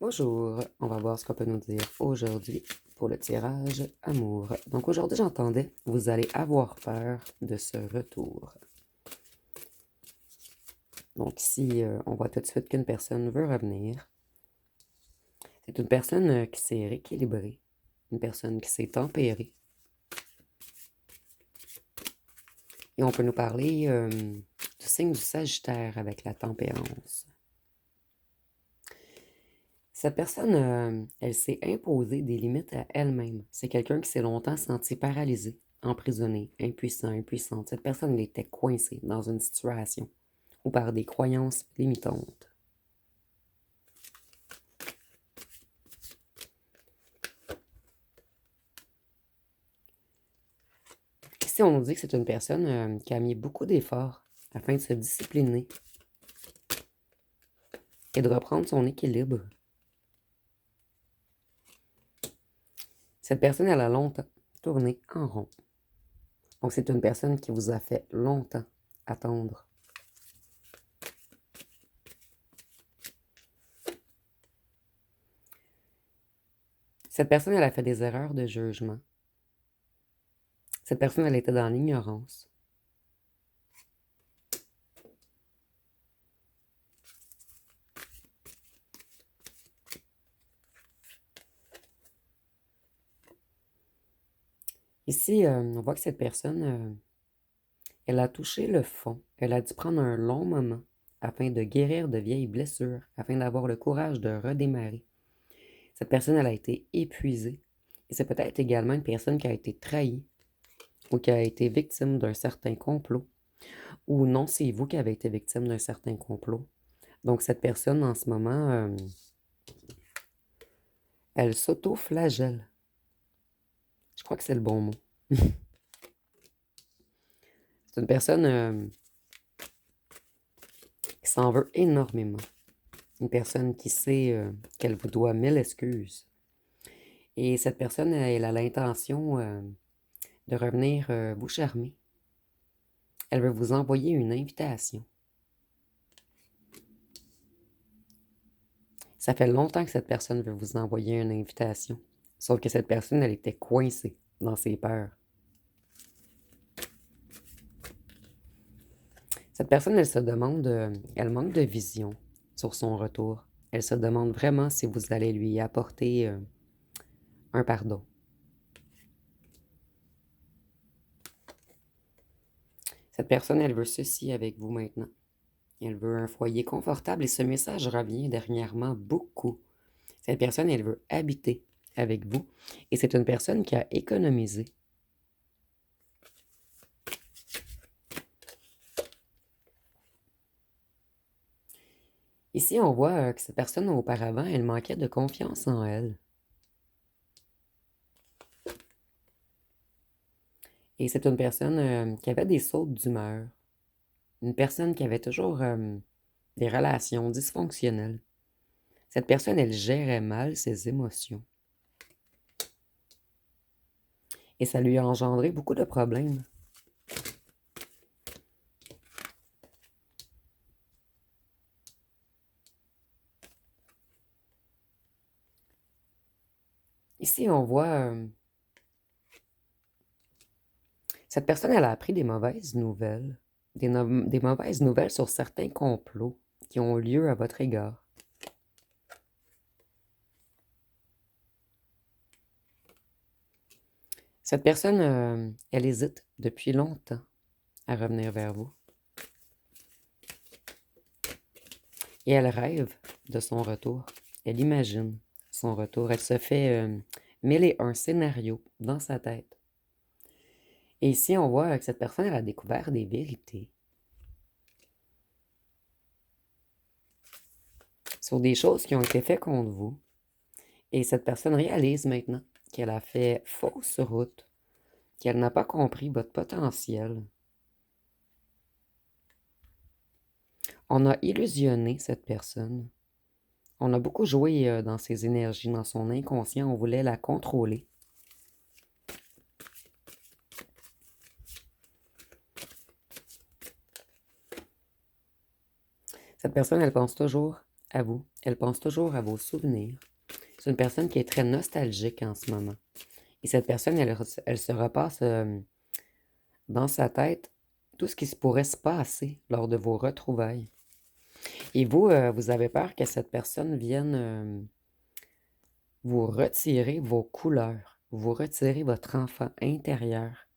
Bonjour, on va voir ce qu'on peut nous dire aujourd'hui pour le tirage amour. Donc aujourd'hui, j'entendais, vous allez avoir peur de ce retour. Donc ici, on voit tout de suite qu'une personne veut revenir. C'est une personne qui s'est rééquilibrée, une personne qui s'est tempérée. Et on peut nous parler du signe du Sagittaire avec la tempérance. Cette personne, elle s'est imposée des limites à elle-même. C'est quelqu'un qui s'est longtemps senti paralysé, emprisonné, impuissant, impuissante. Cette personne, elle était coincée dans une situation ou par des croyances limitantes. Ici, on nous dit que c'est une personne qui a mis beaucoup d'efforts afin de se discipliner et de reprendre son équilibre. Cette personne, elle a longtemps tourné en rond. Donc, c'est une personne qui vous a fait longtemps attendre. Cette personne, elle a fait des erreurs de jugement. Cette personne, elle était dans l'ignorance. Ici, on voit que cette personne, elle a touché le fond. Elle a dû prendre un long moment afin de guérir de vieilles blessures, afin d'avoir le courage de redémarrer. Cette personne, elle a été épuisée. Et c'est peut-être également une personne qui a été trahie ou qui a été victime d'un certain complot. Ou non, c'est vous qui avez été victime d'un certain complot. Donc, cette personne, en ce moment, elle s'auto-flagelle. Je crois que c'est le bon mot. C'est une personne qui s'en veut énormément. Une personne qui sait qu'elle vous doit 1000 excuses. Et cette personne, elle a l'intention de revenir vous charmer. Elle veut vous envoyer une invitation. Ça fait longtemps que cette personne veut vous envoyer une invitation. Sauf que cette personne, elle était coincée dans ses peurs. Cette personne, elle se demande, elle manque de vision sur son retour. Elle se demande vraiment si vous allez lui apporter un pardon. Cette personne, elle veut ceci avec vous maintenant. Elle veut un foyer confortable et ce message revient dernièrement beaucoup. Cette personne, elle veut habiter avec vous et c'est une personne qui a économisé. Ici, on voit que cette personne, auparavant, elle manquait de confiance en elle. Et c'est une personne qui avait des sautes d'humeur. Une personne qui avait toujours des relations dysfonctionnelles. Cette personne, elle gérait mal ses émotions. Et ça lui a engendré beaucoup de problèmes. Ici, on voit cette personne, elle a appris des mauvaises nouvelles. Des mauvaises nouvelles sur certains complots qui ont lieu à votre égard. Cette personne, elle hésite depuis longtemps à revenir vers vous. Et elle rêve de son retour. Elle imagine son retour. Elle se fait mille et un scénarios dans sa tête. Et ici, on voit que cette personne, elle a découvert des vérités sur des choses qui ont été faites contre vous. Et cette personne réalise maintenant qu'elle a fait fausse route, qu'elle n'a pas compris votre potentiel. On a illusionné cette personne. On a beaucoup joué dans ses énergies, dans son inconscient. On voulait la contrôler. Cette personne, elle pense toujours à vous. Elle pense toujours à vos souvenirs. C'est une personne qui est très nostalgique en ce moment. Et cette personne, elle se repasse dans sa tête tout ce qui se pourrait se passer lors de vos retrouvailles. Et vous, vous avez peur que cette personne vienne vous retirer vos couleurs, vous retirer votre enfant intérieur.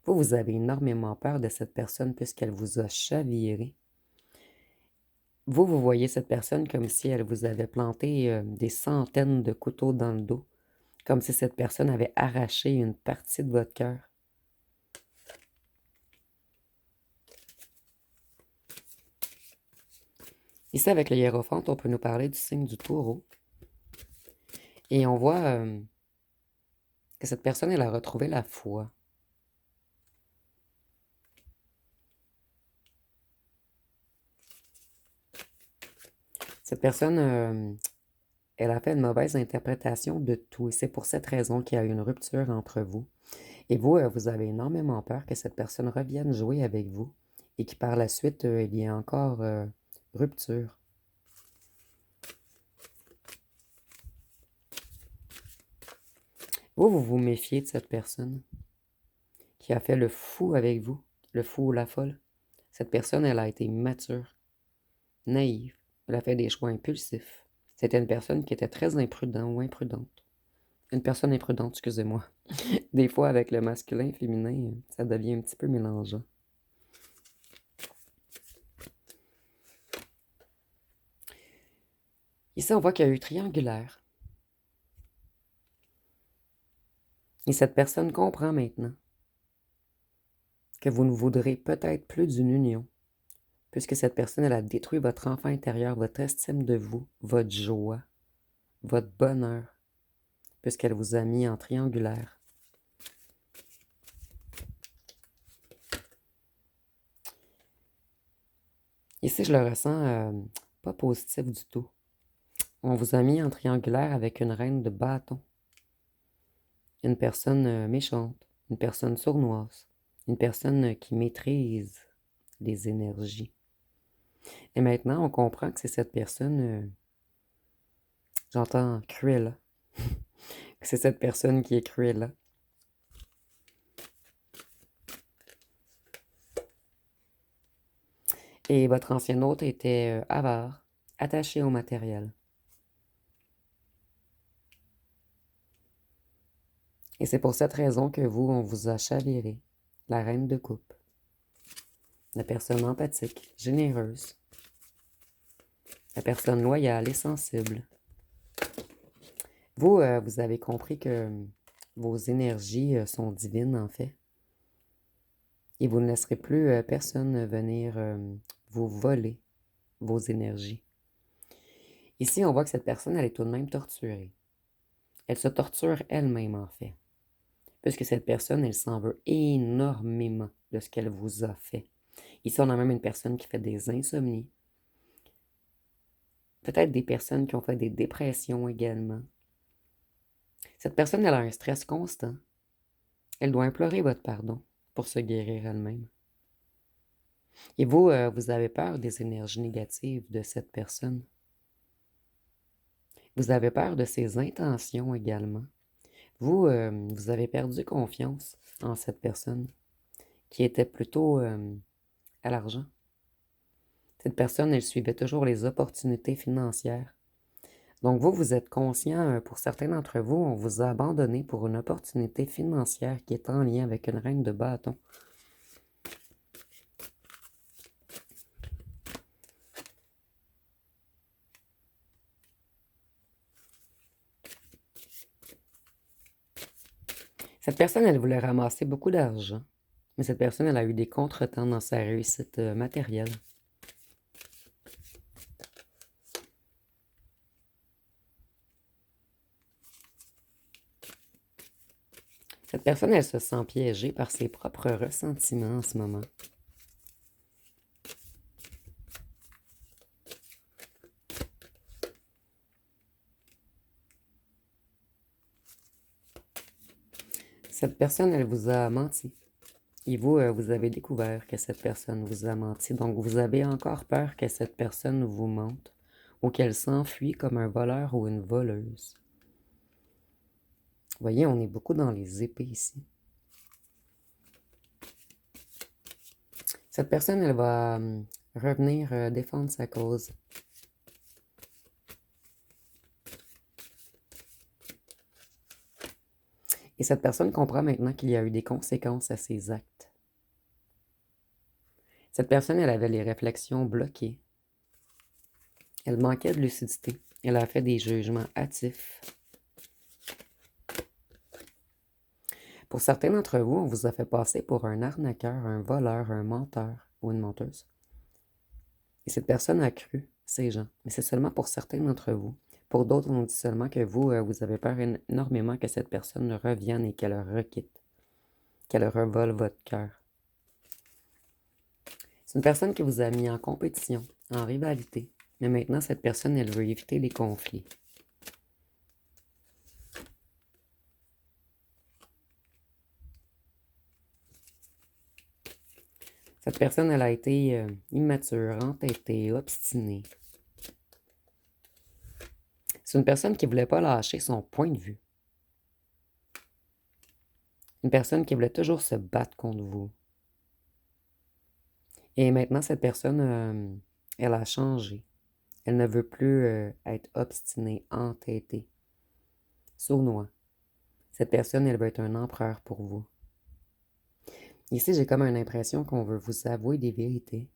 Vous, vous avez énormément peur de cette personne puisqu'elle vous a chaviré. Vous, vous voyez cette personne comme si elle vous avait planté des centaines de couteaux dans le dos, comme si cette personne avait arraché une partie de votre cœur. Ici, avec le hiérophante, on peut nous parler du signe du taureau. Et on voit que cette personne, elle a retrouvé la foi. Cette personne, elle a fait une mauvaise interprétation de tout. Et c'est pour cette raison qu'il y a eu une rupture entre vous. Et vous, vous avez énormément peur que cette personne revienne jouer avec vous et que par la suite, il y ait encore rupture. Vous, vous vous méfiez de cette personne qui a fait le fou avec vous, le fou ou la folle. Cette personne, elle a été mature, naïve. Elle a fait des choix impulsifs. C'était une personne qui était très imprudente ou imprudente. Une personne imprudente, excusez-moi. Des fois, avec le masculin et féminin, ça devient un petit peu mélangeant. Ici, on voit qu'il y a eu triangulaire. Et cette personne comprend maintenant que vous ne voudrez peut-être plus d'une union, puisque cette personne, elle a détruit votre enfant intérieur, votre estime de vous, votre joie, votre bonheur, puisqu'elle vous a mis en triangulaire. Ici, je le ressens pas positif du tout. On vous a mis en triangulaire avec une reine de bâton. Une personne méchante, une personne sournoise, une personne qui maîtrise les énergies. Et maintenant, on comprend que c'est cette personne, j'entends Cruella, que c'est cette personne qui est Cruella. Et votre ancien hôte était avare, attaché au matériel. Et c'est pour cette raison que vous, on vous a chaviré, la reine de coupe. La personne empathique, généreuse. La personne loyale et sensible. Vous, vous avez compris que vos énergies sont divines, en fait. Et vous ne laisserez plus personne venir vous voler vos énergies. Ici, on voit que cette personne, elle est tout de même torturée. Elle se torture elle-même, en fait. Puisque cette personne, elle s'en veut énormément de ce qu'elle vous a fait. Ici, on a même une personne qui fait des insomnies. Peut-être des personnes qui ont fait des dépressions également. Cette personne, elle a un stress constant. Elle doit implorer votre pardon pour se guérir elle-même. Et vous, vous avez peur des énergies négatives de cette personne. Vous avez peur de ses intentions également. Vous, vous avez perdu confiance en cette personne qui était plutôt à l'argent. Cette personne, elle suivait toujours les opportunités financières. Donc vous, vous êtes conscient, pour certains d'entre vous, on vous a abandonné pour une opportunité financière qui est en lien avec une reine de bâton. Cette personne, elle voulait ramasser beaucoup d'argent, mais cette personne, elle a eu des contretemps dans sa réussite matérielle. Cette personne, elle se sent piégée par ses propres ressentiments en ce moment. Cette personne, elle vous a menti. Et vous, vous avez découvert que cette personne vous a menti. Donc, vous avez encore peur que cette personne vous mente ou qu'elle s'enfuit comme un voleur ou une voleuse. Vous voyez, on est beaucoup dans les épées ici. Cette personne, elle va revenir défendre sa cause. Et cette personne comprend maintenant qu'il y a eu des conséquences à ses actes. Cette personne, elle avait les réflexions bloquées. Elle manquait de lucidité. Elle a fait des jugements hâtifs. Pour certains d'entre vous, on vous a fait passer pour un arnaqueur, un voleur, un menteur ou une menteuse. Et cette personne a cru ces gens. Mais c'est seulement pour certains d'entre vous. Pour d'autres, on dit seulement que vous avez peur énormément que cette personne revienne et qu'elle requitte, qu'elle revole votre cœur. C'est une personne qui vous a mis en compétition, en rivalité. Mais maintenant, cette personne, elle veut éviter les conflits. Cette personne, elle a été immature, entêtée, obstinée. C'est une personne qui ne voulait pas lâcher son point de vue. Une personne qui voulait toujours se battre contre vous. Et maintenant, cette personne, elle a changé. Elle ne veut plus être obstinée, entêtée, sournois. Cette personne, elle veut être un empereur pour vous. Ici, j'ai comme une impression qu'on veut vous avouer des vérités.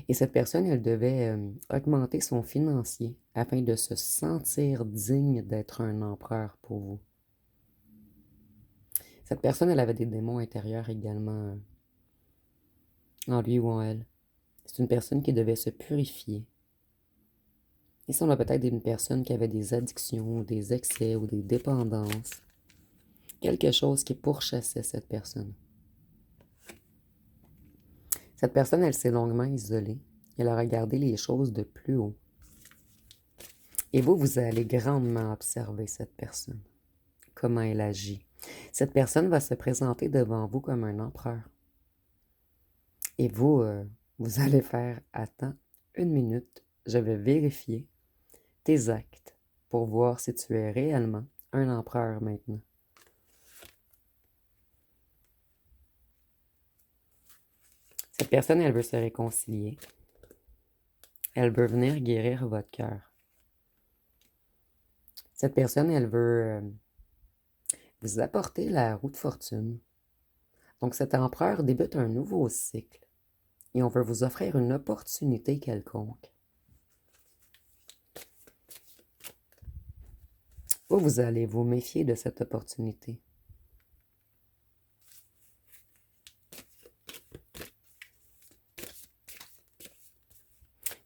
Et cette personne, elle devait augmenter son financier afin de se sentir digne d'être un empereur pour vous. Cette personne, elle avait des démons intérieurs également en lui ou en elle. C'est une personne qui devait se purifier. Ici, on a peut-être une personne qui avait des addictions, des excès ou des dépendances. Quelque chose qui pourchassait cette personne. Cette personne, elle s'est longuement isolée. Elle a regardé les choses de plus haut. Et vous allez grandement observer cette personne. Comment elle agit. Cette personne va se présenter devant vous comme un empereur. Et vous allez faire, attends, 1 minute, je vais vérifier tes actes pour voir si tu es réellement un empereur maintenant. Cette personne, elle veut se réconcilier. Elle veut venir guérir votre cœur. Cette personne, elle veut vous apporter la roue de fortune. Donc cet empereur débute un nouveau cycle et on veut vous offrir une opportunité quelconque. Vous allez vous méfier de cette opportunité.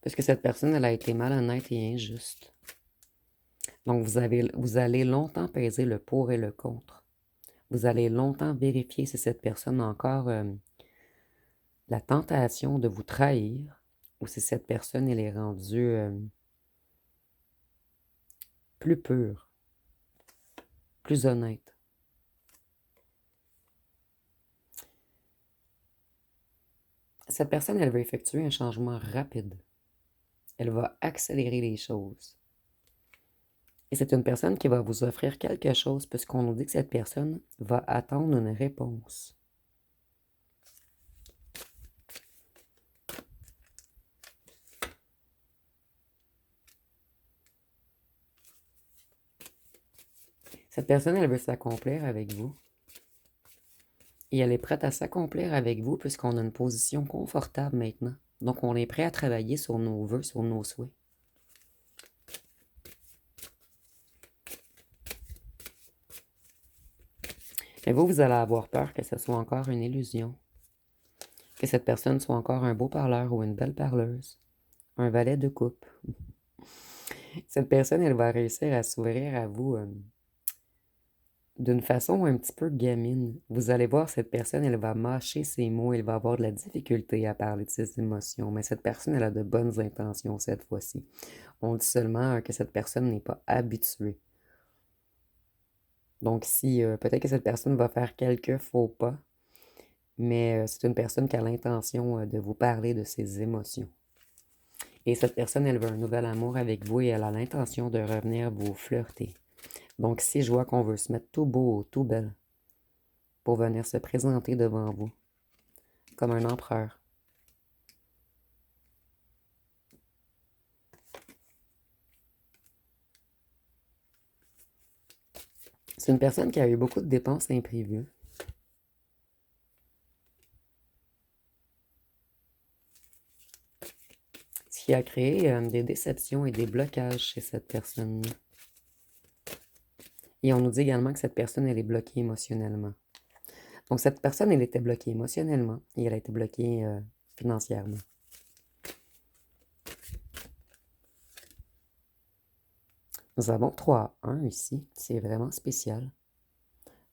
Parce que cette personne, elle a été malhonnête et injuste. Donc, vous allez longtemps peser le pour et le contre. Vous allez longtemps vérifier si cette personne a encore la tentation de vous trahir ou si cette personne, elle est rendue plus pure, plus honnête. Cette personne, elle veut effectuer un changement rapide. Elle va accélérer les choses. Et c'est une personne qui va vous offrir quelque chose puisqu'on nous dit que cette personne va attendre une réponse. Cette personne, elle veut s'accomplir avec vous. Et elle est prête à s'accomplir avec vous puisqu'on a une position confortable maintenant. Donc, on est prêt à travailler sur nos vœux, sur nos souhaits. Mais vous allez avoir peur que ce soit encore une illusion. Que cette personne soit encore un beau parleur ou une belle parleuse. Un valet de coupe. Cette personne, elle va réussir à s'ouvrir à vous d'une façon un petit peu gamine. Vous allez voir, cette personne, elle va mâcher ses mots, elle va avoir de la difficulté à parler de ses émotions, mais cette personne, elle a de bonnes intentions cette fois-ci. On dit seulement que cette personne n'est pas habituée. Donc, si peut-être que cette personne va faire quelques faux pas, mais c'est une personne qui a l'intention de vous parler de ses émotions. Et cette personne, elle veut un nouvel amour avec vous et elle a l'intention de revenir vous flirter. Donc, si je vois qu'on veut se mettre tout beau, tout belle, pour venir se présenter devant vous, comme un empereur. C'est une personne qui a eu beaucoup de dépenses imprévues. Ce qui a créé des déceptions et des blocages chez cette personne-là. Et on nous dit également que cette personne, elle est bloquée émotionnellement. Donc, cette personne, elle était bloquée émotionnellement et elle a été bloquée financièrement. Nous avons 3 1 ici. C'est vraiment spécial.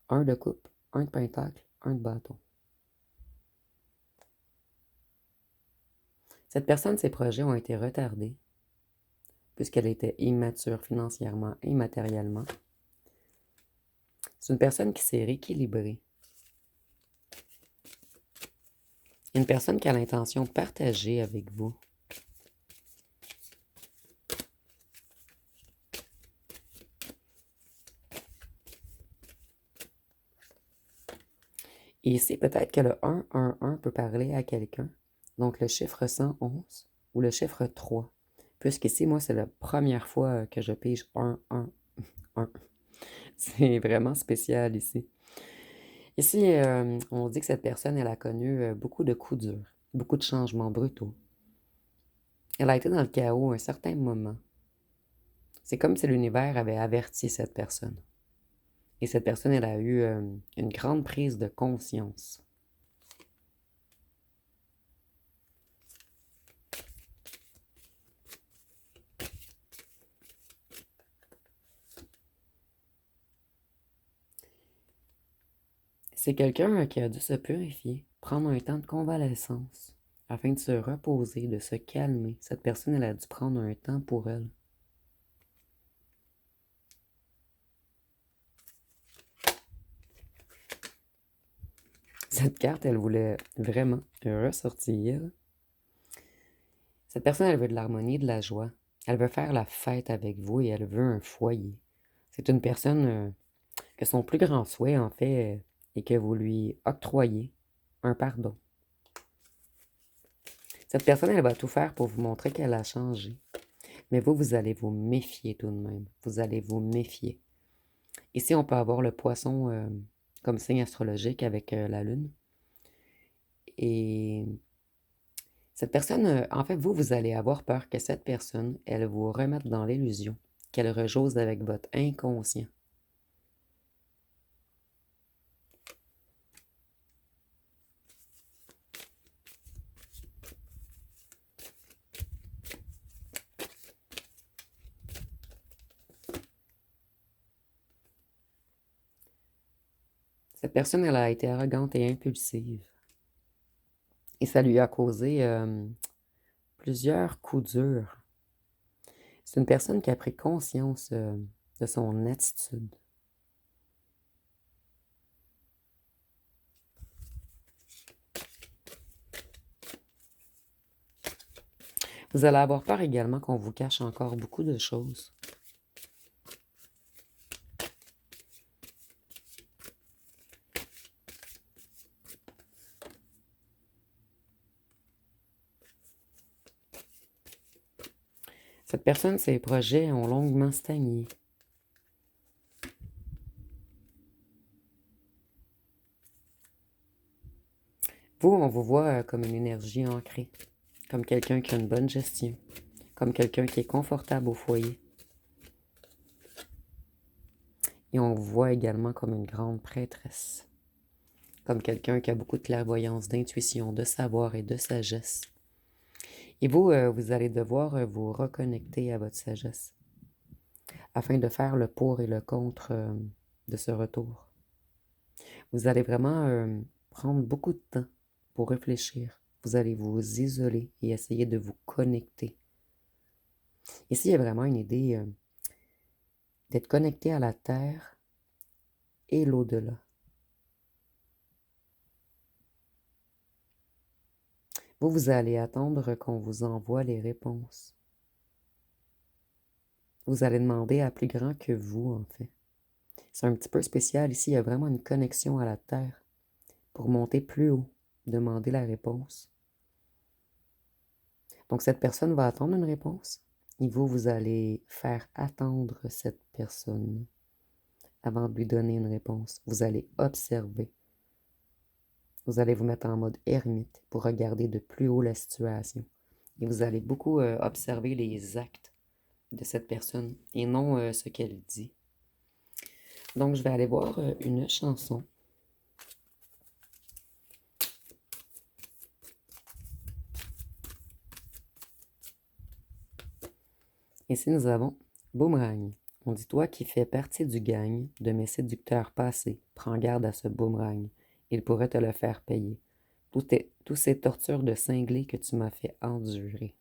Un de coupe, un de pentacle, un de bâton. Cette personne, ses projets ont été retardés puisqu'elle était immature financièrement et matériellement. C'est une personne qui s'est rééquilibrée. Une personne qui a l'intention de partager avec vous. Et ici, peut-être que le 1 peut parler à quelqu'un. Donc, le chiffre 111 ou le chiffre 3. Puisqu'ici, moi, c'est la première fois que je pige 1. C'est vraiment spécial ici. Ici, on dit que cette personne, elle a connu beaucoup de coups durs, beaucoup de changements brutaux. Elle a été dans le chaos à un certain moment. C'est comme si l'univers avait averti cette personne. Et cette personne, elle a eu une grande prise de conscience. C'est quelqu'un qui a dû se purifier, prendre un temps de convalescence, afin de se reposer, de se calmer. Cette personne, elle a dû prendre un temps pour elle. Cette carte, elle voulait vraiment ressortir. Cette personne, elle veut de l'harmonie, de la joie. Elle veut faire la fête avec vous et elle veut un foyer. C'est une personne que son plus grand souhait, en fait, est que vous lui octroyez un pardon. Cette personne, elle va tout faire pour vous montrer qu'elle a changé. Mais vous, vous allez vous méfier tout de même. Vous allez vous méfier. Ici, on peut avoir le poisson comme signe astrologique avec la lune. Et cette personne, en fait, vous allez avoir peur que cette personne, elle vous remette dans l'illusion, qu'elle rejose avec votre inconscient. Cette personne, elle a été arrogante et impulsive. Et ça lui a causé plusieurs coups durs. C'est une personne qui a pris conscience de son attitude. Vous allez avoir peur également qu'on vous cache encore beaucoup de choses. Cette personne, ses projets ont longuement stagné. Vous, on vous voit comme une énergie ancrée, comme quelqu'un qui a une bonne gestion, comme quelqu'un qui est confortable au foyer. Et on vous voit également comme une grande prêtresse, comme quelqu'un qui a beaucoup de clairvoyance, d'intuition, de savoir et de sagesse. Et vous, vous allez devoir vous reconnecter à votre sagesse afin de faire le pour et le contre de ce retour. Vous allez vraiment prendre beaucoup de temps pour réfléchir. Vous allez vous isoler et essayer de vous connecter. Ici, il y a vraiment une idée d'être connecté à la Terre et l'au-delà. Vous allez attendre qu'on vous envoie les réponses. Vous allez demander à plus grand que vous, en fait. C'est un petit peu spécial ici, il y a vraiment une connexion à la Terre. Pour monter plus haut, demander la réponse. Donc cette personne va attendre une réponse et vous allez faire attendre cette personne avant de lui donner une réponse. Vous allez observer. Vous allez vous mettre en mode ermite pour regarder de plus haut la situation. Et vous allez beaucoup observer les actes de cette personne et non ce qu'elle dit. Donc, je vais aller voir une chanson. Ici, nous avons Boomerang. On dit, toi qui fais partie du gang de mes séducteurs passés, prends garde à ce boomerang. Il pourrait te le faire payer. Toutes ces tortures de cinglé que tu m'as fait endurer.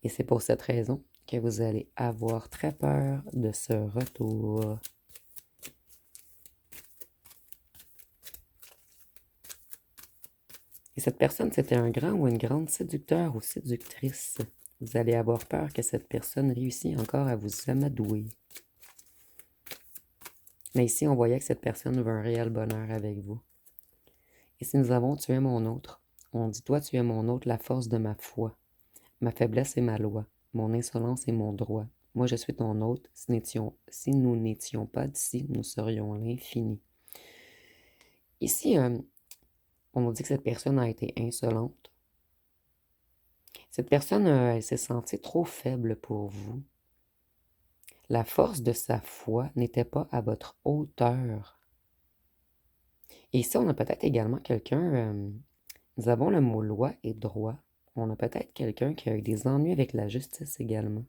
Et c'est pour cette raison que vous allez avoir très peur de ce retour. Et cette personne, c'était un grand ou une grande séducteur ou séductrice. Vous allez avoir peur que cette personne réussisse encore à vous amadouer. Mais ici, on voyait que cette personne veut un réel bonheur avec vous. Ici, nous avons tu es mon autre. On dit toi, tu es mon autre, la force de ma foi. Ma faiblesse est ma loi. Mon insolence est mon droit. Moi, je suis ton hôte. Si nous n'étions pas d'ici, nous serions l'infini. Ici, on nous dit que cette personne a été insolente. Cette personne, elle s'est sentie trop faible pour vous. La force de sa foi n'était pas à votre hauteur. Et ici, on a peut-être également quelqu'un, nous avons le mot loi et droit. On a peut-être quelqu'un qui a eu des ennuis avec la justice également.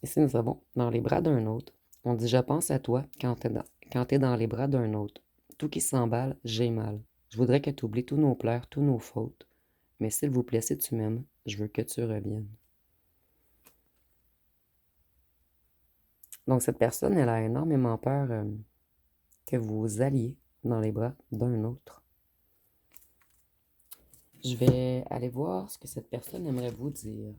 Ici, nous avons dans les bras d'un autre. On dit je pense à toi quand t'es dans les bras d'un autre. Tout qui s'emballe, j'ai mal. Je voudrais que tu oublies tous nos pleurs, tous nos fautes. Mais s'il vous plaît, si tu m'aimes, je veux que tu reviennes. Donc cette personne, elle a énormément peur que vous vous alliez dans les bras d'un autre. Je vais aller voir ce que cette personne aimerait vous dire.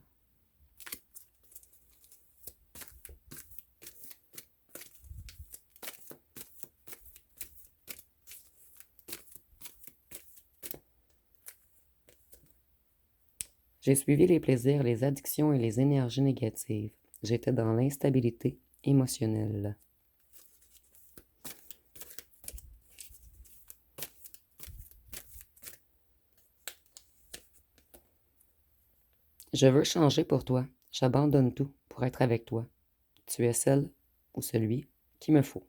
J'ai suivi les plaisirs, les addictions et les énergies négatives. J'étais dans l'instabilité émotionnelle. Je veux changer pour toi. J'abandonne tout pour être avec toi. Tu es celle ou celui qu'il me faut.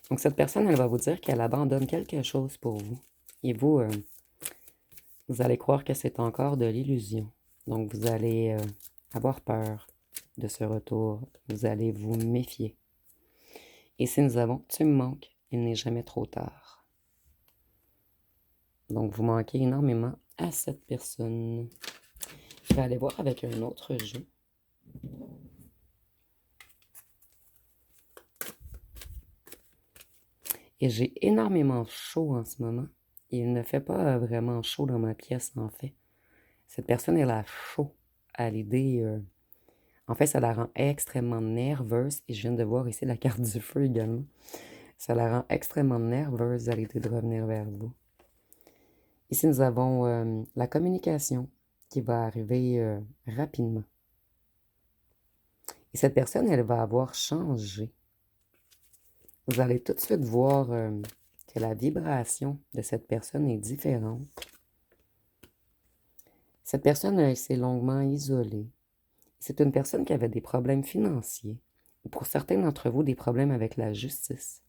Donc cette personne, elle va vous dire qu'elle abandonne quelque chose pour vous. Et vous allez croire que c'est encore de l'illusion. Donc vous allez avoir peur de ce retour. Vous allez vous méfier. Et si nous avons tu me manques, il n'est jamais trop tard. Donc vous manquez énormément à cette personne. Je vais aller voir avec un autre jeu. Et j'ai énormément chaud en ce moment. Il ne fait pas vraiment chaud dans ma pièce, en fait. Cette personne, elle a chaud à l'idée. En fait, ça la rend extrêmement nerveuse. Et je viens de voir ici la carte du feu également. Ça la rend extrêmement nerveuse à l'idée de revenir vers vous. Ici, nous avons la communication qui va arriver rapidement. Et cette personne, elle va avoir changé. Vous allez tout de suite voir que la vibration de cette personne est différente. Cette personne, elle s'est longuement isolée. C'est une personne qui avait des problèmes financiers, ou pour certains d'entre vous, des problèmes avec la justice.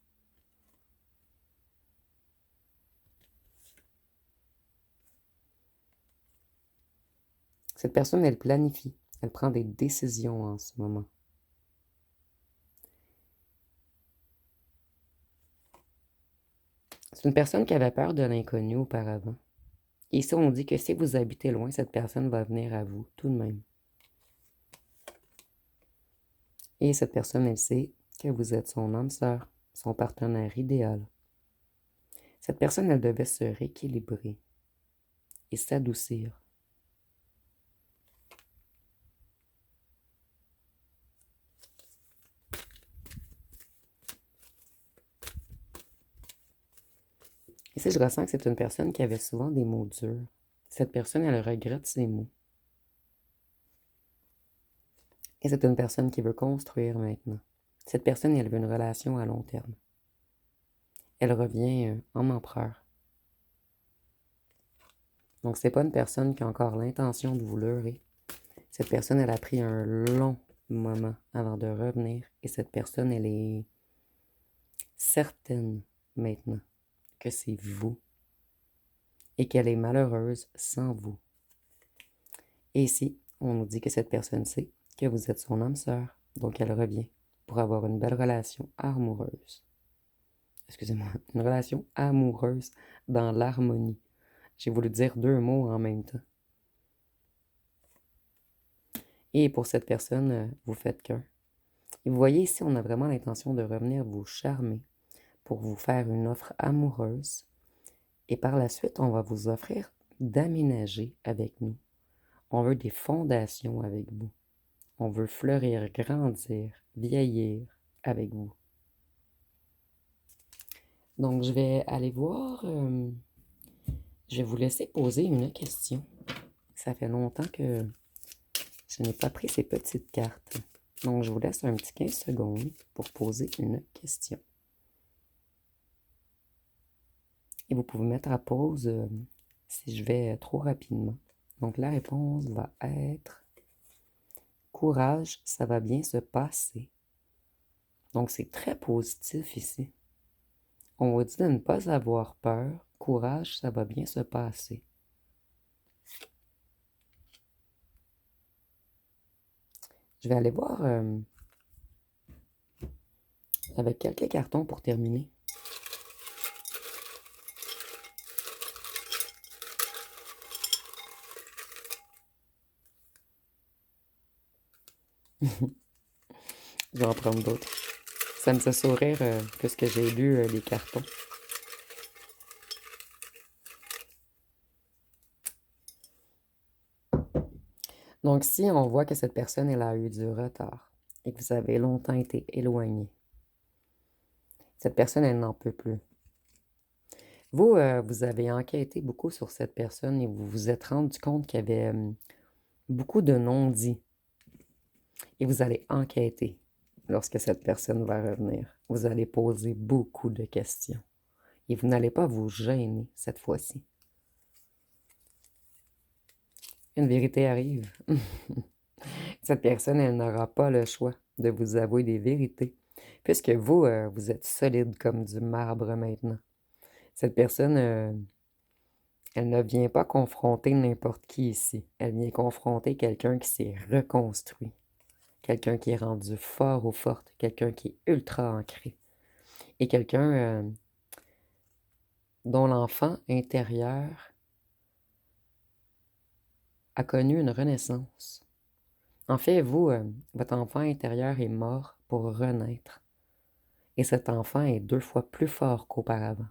Cette personne, elle planifie, elle prend des décisions en ce moment. C'est une personne qui avait peur de l'inconnu auparavant. Et ici, on dit que si vous habitez loin, cette personne va venir à vous tout de même. Et cette personne, elle sait que vous êtes son âme sœur, son partenaire idéal. Cette personne, elle devait se rééquilibrer et s'adoucir. Ici, je ressens que c'est une personne qui avait souvent des mots durs. Cette personne, elle regrette ses mots. Et c'est une personne qui veut construire maintenant. Cette personne, elle veut une relation à long terme. Elle revient en empereur. Donc, c'est pas une personne qui a encore l'intention de vous leurrer. Cette personne, elle a pris un long moment avant de revenir. Et cette personne, elle est certaine maintenant que c'est vous et qu'elle est malheureuse sans vous. Et ici, on nous dit que cette personne sait que vous êtes son âme sœur, donc elle revient pour avoir une belle relation amoureuse. Excusez-moi, une relation amoureuse dans l'harmonie. J'ai voulu dire deux mots en même temps. Et pour cette personne, vous faites qu'un. Et vous voyez ici, on a vraiment l'intention de revenir vous charmer pour vous faire une offre amoureuse. Et par la suite, on va vous offrir d'aménager avec nous. On veut des fondations avec vous. On veut fleurir, grandir, vieillir avec vous. Donc, je vais aller voir. Je vais vous laisser poser une question. Ça fait longtemps que je n'ai pas pris ces petites cartes. Donc, je vous laisse un petit 15 secondes pour poser une question. Et vous pouvez mettre à pause si je vais trop rapidement. Donc, la réponse va être courage, ça va bien se passer. Donc, c'est très positif ici. On vous dit de ne pas avoir peur. Courage, ça va bien se passer. Je vais aller voir avec quelques cartons pour terminer. Je vais en prendre d'autres. Ça me fait sourire puisque j'ai lu les cartons. Donc, si on voit que cette personne elle a eu du retard et que vous avez longtemps été éloigné, cette personne, elle n'en peut plus. Vous, vous avez enquêté beaucoup sur cette personne et vous vous êtes rendu compte qu'il y avait beaucoup de non-dits. Et vous allez enquêter lorsque cette personne va revenir. Vous allez poser beaucoup de questions. Et vous n'allez pas vous gêner cette fois-ci. Une vérité arrive. Cette personne, elle n'aura pas le choix de vous avouer des vérités, puisque vous, vous êtes solide comme du marbre maintenant. Cette personne, elle ne vient pas confronter n'importe qui ici. Elle vient confronter quelqu'un qui s'est reconstruit, quelqu'un qui est rendu fort ou forte, quelqu'un qui est ultra ancré, et quelqu'un dont l'enfant intérieur a connu une renaissance. En fait, vous, votre enfant intérieur est mort pour renaître. Et cet enfant est 2 fois plus fort qu'auparavant.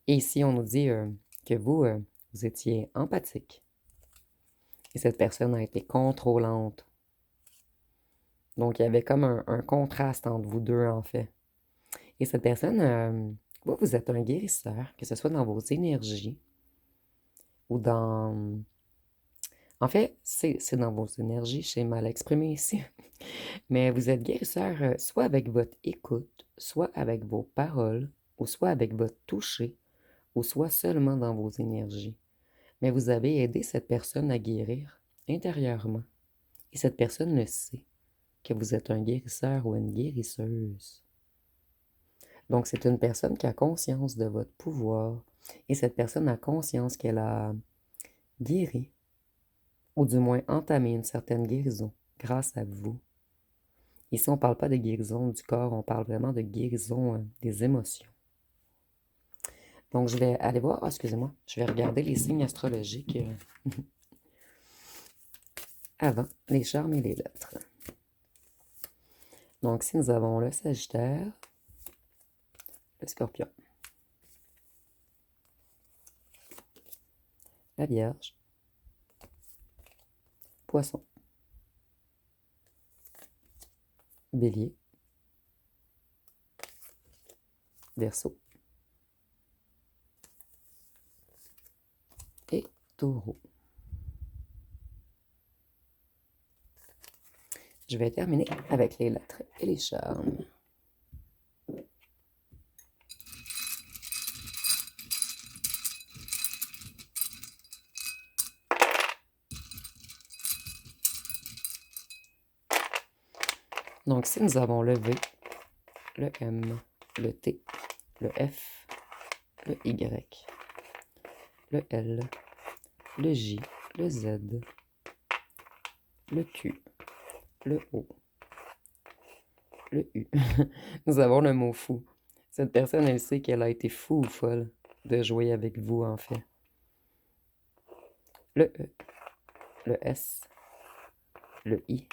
Et ici, on nous dit que vous, vous étiez empathique. Et cette personne a été contrôlante. Donc, il y avait comme un contraste entre vous deux, en fait. Et cette personne, vous êtes un guérisseur, que ce soit dans vos énergies ou dans... En fait, c'est dans vos énergies, j'ai mal exprimé ici. Mais vous êtes guérisseur soit avec votre écoute, soit avec vos paroles, ou soit avec votre toucher, ou soit seulement dans vos énergies. Mais vous avez aidé cette personne à guérir intérieurement. Et cette personne le sait, que vous êtes un guérisseur ou une guérisseuse. Donc, c'est une personne qui a conscience de votre pouvoir. Et cette personne a conscience qu'elle a guéri, ou du moins entamé une certaine guérison grâce à vous. Ici, on ne parle pas de guérison du corps, on parle vraiment de guérison des émotions. Donc, je vais aller voir, excusez-moi, je vais regarder les signes astrologiques avant les charmes et les lettres. Donc, si nous avons le Sagittaire, le Scorpion, la Vierge, Poisson, Bélier, Verseau et Taureau. Je vais terminer avec les lettres et les charmes. Donc, si nous avons le V, le M, le T, le F, le Y, le L, le J, le Z, le Q, le O, le U. Nous avons le mot fou. Cette personne, elle sait qu'elle a été fou ou folle de jouer avec vous, en fait. Le E, le S, le I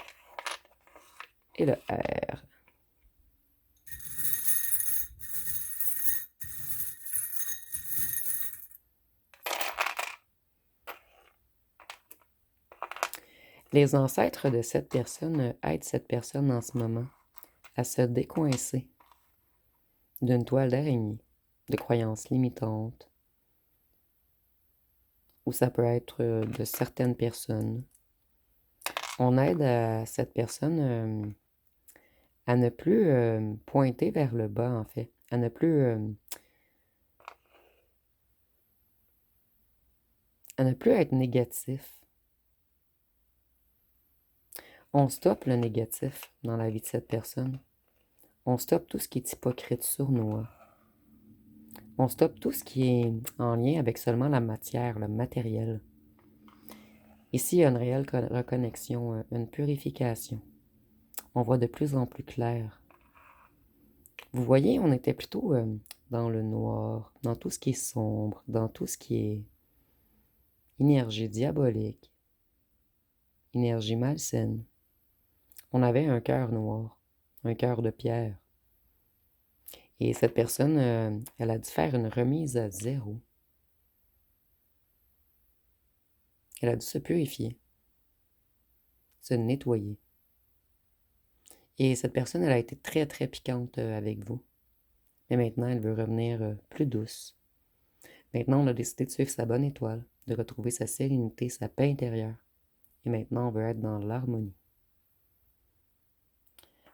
et le R. Les ancêtres de cette personne aident cette personne en ce moment à se décoincer d'une toile d'araignée, de croyances limitantes, ou ça peut être de certaines personnes. On aide à cette personne à ne plus pointer vers le bas, en fait, à ne plus être négatif. On stoppe le négatif dans la vie de cette personne. On stoppe tout ce qui est hypocrite, sournois. On stoppe tout ce qui est en lien avec seulement la matière, le matériel. Ici, il y a une réelle reconnexion, une purification. On voit de plus en plus clair. Vous voyez, on était plutôt dans le noir, dans tout ce qui est sombre, dans tout ce qui est énergie diabolique, énergie malsaine. On avait un cœur noir, un cœur de pierre. Et cette personne, elle a dû faire une remise à zéro. Elle a dû se purifier, se nettoyer. Et cette personne, elle a été très, très piquante avec vous. Mais maintenant, elle veut revenir plus douce. Maintenant, on a décidé de suivre sa bonne étoile, de retrouver sa sérénité, sa paix intérieure. Et maintenant, on veut être dans l'harmonie.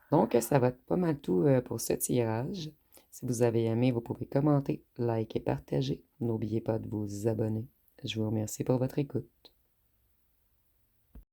Donc, ça va être pas mal tout pour ce tirage. Si vous avez aimé, vous pouvez commenter, liker et partager. N'oubliez pas de vous abonner. Je vous remercie pour votre écoute.